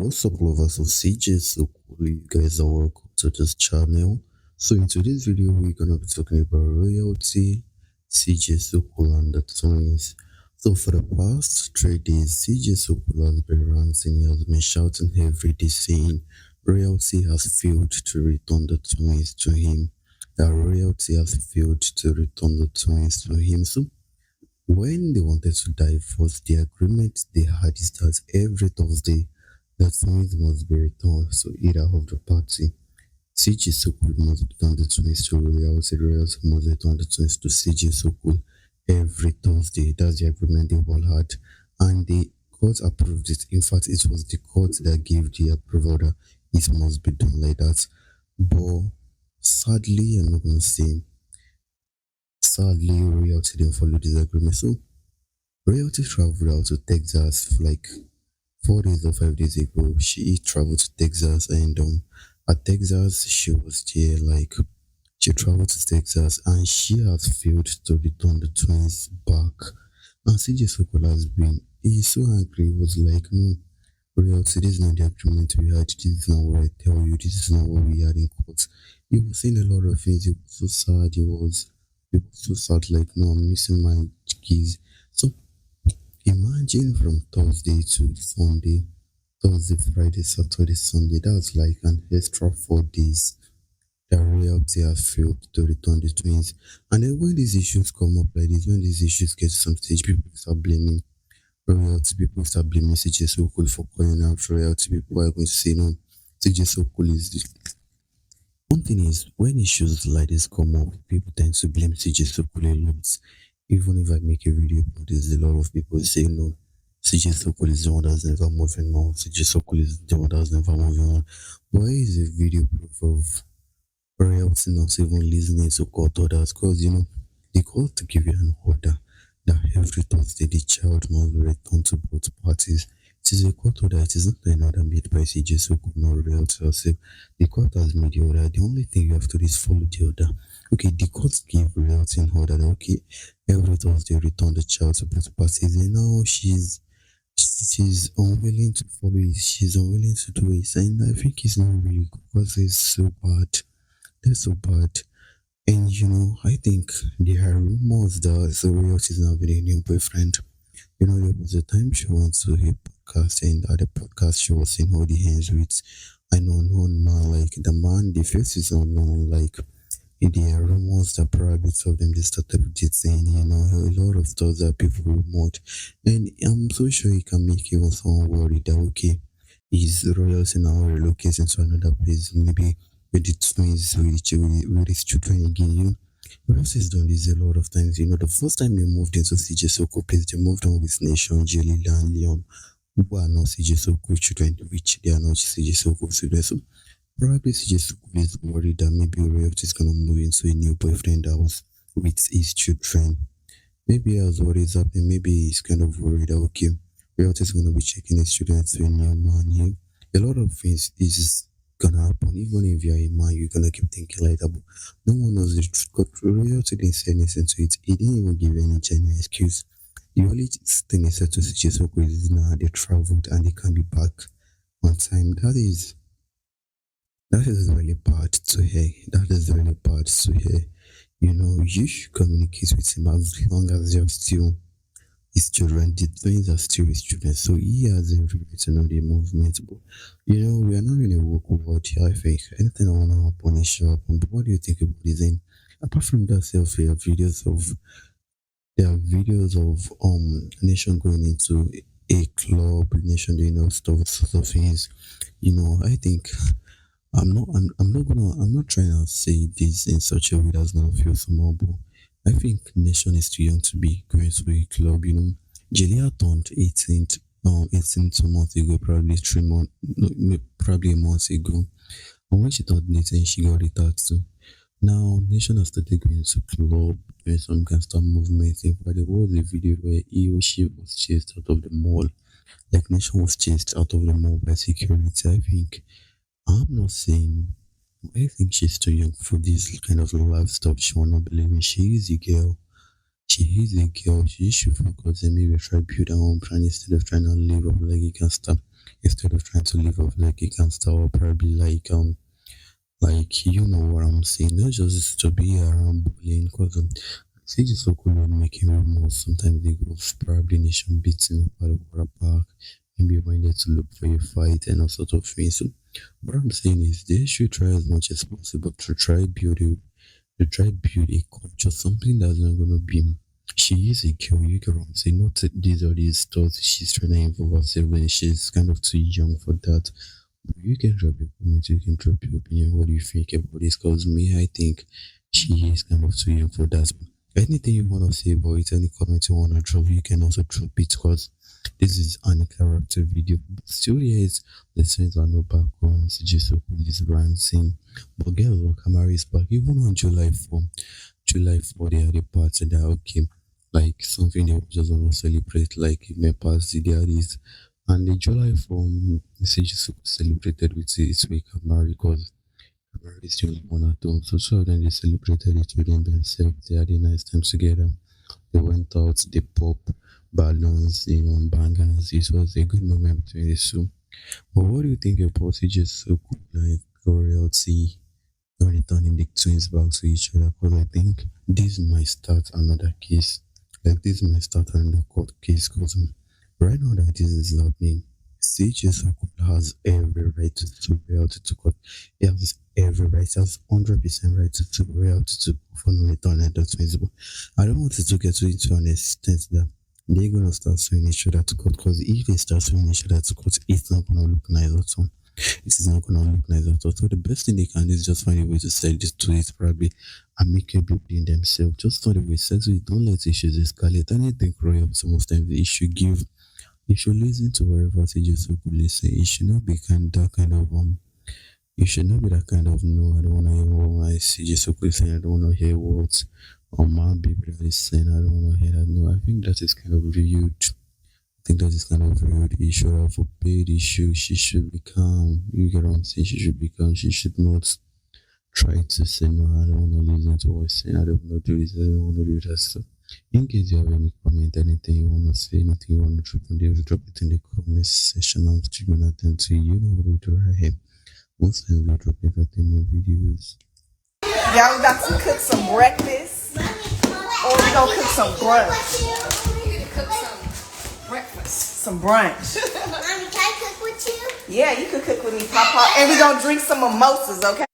What's up, lovers of CJ? So cool, you guys are welcome to this channel. So in today's video, we're gonna be talking about royalty, CJ Sokol and the twins. So for the past 3 days, CJ Sokol has been ranting. He has been shouting every day, saying royalty has failed to return the twins to him. That royalty has failed to return the twins to him. So when they wanted to divorce, the agreement they had is that every Thursday the twins must be returned to either of the party. CG Sokol must return the twins to Royals, Royals must return the twins to CG Sokol every Thursday. That's the agreement they all had. And the court approved it. In fact, it was the court that gave the approval that it must be done like that. But sadly, I'm not gonna say sadly Royalty didn't follow this agreement. So Royalty traveled out to Texas for like 4 days or 5 days ago. She traveled to Texas, and at Texas she was there like she traveled to Texas and she has failed to return the twins back. And CJ Sokol has been he's so angry. He was like, no, Royalty, this is not the agreement we had. This is not what I tell you. This is not what we had in court. He was saying a lot of things. He was so sad. He was so sad, like, no, I'm missing my keys. So imagine from Thursday to Sunday, Thursday, Friday, Saturday, Sunday, that's like an extra 4 days that royalty has failed to return the twins. And then when these issues come up like this, when these issues get to some stage, people start blaming royalty, people start blaming CJ Sokol for calling out royalty. People are going to say, no, CJ Sokol is this. One thing is, when issues like this come up, people tend to blame CJ Sokol a lot. Even if I make a video about this, a lot of people say, no, CJ Sokol is the one that's never moving on. CJ Sokol is the one that's never moving on. Why is a video proof of royalty not even listening to court orders? Because, the court to give you an order that every Thursday the child must return to both parties. It is a court order. It is not an order made by CJ Sokol nor royalty herself. The court has made the order. The only thing you have to do is follow the order. Okay, the court gave royalty an order that, okay, every Thursday return the child to both parties, and now she's unwilling to follow it. She's unwilling to do it, and I think it's not really good because it's so bad. That's so bad. And I think there are rumors that the royalty is now with a new boyfriend. There was a time she went to a podcast, and at the podcast she was saying holding hands with an unknown man. Like the man, the face is unknown. Like there are rumors that probably two of them they started dating. A lot of stuff that people rumored, and I'm so sure it can make even someone worried that, okay, is royalty now relocating to another place, maybe with the twins, with his children again. Royalty has done this a lot of times. The first time they moved into CJ Sokol place, they moved on with Nation, Jaaliyah, and Leon, who are not CJ Sokol children, which they are not CJ Sokol children. So probably CJ Sokol is worried that maybe Royalty is gonna move into a new boyfriend house with his children. Maybe that's what is happening. Maybe he's kind of worried that, okay, Royalty is gonna be checking his children to a new man here. A lot of things is gonna happen. Even if you're a man, you're gonna keep thinking like that. But no one knows the truth. Because Royalty didn't say anything to it. He didn't even give any genuine excuse. The only thing he said to CJ Sokol is now they traveled and they can be back on time. That is really bad to hear. That is really bad to hear. You should communicate with him as long as you're still his children. The twins are still his children, so he has a right to know the movement. But we are not in a woke world here. I think anything I want to happen is sure happen. But what do you think about this? And apart from that, there are videos of Nation going into a club, Nation doing all stuff, sort of things. I think I'm not trying to say this in such a way that's gonna feel somehow, but I think Nation is too young to be going to a club. Jaaliyah turned 18 2 months ago, probably 3 months, no, probably a month ago. And when she turned 18, she got a tattoo. Now, Nation has started going to club, doing some gangster movement. In fact, there was a video where he or she was chased out of the mall. Like Nation was chased out of the mall by security. I'm not saying I think she's too young for this kind of life stuff. She will not believe in. She is a girl. She is a girl. She should focus and maybe try to build her own plan instead of trying to live up like a gangster. instead of trying to live up like a gangster or probably like you know what I'm saying, not just to be around bullying because say just so cool and making rumors. Sometimes they go probably nation beating up at the water park, maybe when they to look for a fight and all sort of things. So what I'm saying is they should try as much as possible to try build a culture, something that's not gonna be. She is a girl, you get what I'm saying. Not that these are these thoughts she's trying to involve herself when she's kind of too young for that. You can drop your comment, you can drop your opinion. What do you think about this? Because me, I think she is kind of too young for that. Anything you want to say about it, any comment you want to drop, you can also drop it because this is an character video. But still, yes, the scenes are no backgrounds, just so police ranting. But guess what? Camera is back. Even on July 4, they had a party that okay, like something they just want to celebrate, like in my past, they had this. And the July 4 message is celebrated with its week of marriage because marriage is the only one at home. So two of them they celebrated it within themselves. They had a nice time together. They went out, they pop balloons, bangers. It was a good moment between the two. But what do you think about it? Just so cool, like royalty not returning the twins back to each other? Because I think this might start another case. Like this might start another court case because right now that this is happening, CJ has every right to sue royalty to court. He has every right, he has 100% right to sue royalty to for no return and the twins. But I don't want it to get to it to an extent that they're gonna start suing each other to court because if they start suing each other to court, it's not gonna look nice at all. It is not gonna look nice at all. So the best thing they can do is just find a way to sell this to it probably amicably between themselves. Just find a way to settle it. Don't let issues escalate. And I think royalty most times they should give you should listen to wherever teachers people listen. It should not be that kind of you should not be that kind of no, I don't wanna hear what my CJ Soko saying, I don't wanna hear what my baby that is saying, I don't wanna hear that. No, I think that is kind of rude. I think that is kind of rude. He should have obeyed. She should be calm. You get what I'm saying? She should be calm. She should not try to say no, I don't wanna listen to what he's saying, I don't wanna do this, I don't wanna do that stuff. In case you have any comment, anything you want to say, anything you want to drop on there, drop it in the comment section. I'm still gonna attend to you. You know what we do right here. Most times we drop entertainment videos. Y'all about to cook some breakfast, or we gonna cook some brunch? We're gonna cook some breakfast. Some brunch. Mommy, can I cook with you? Yeah, you could cook with me, Papa. And we gonna drink some mimosas, okay?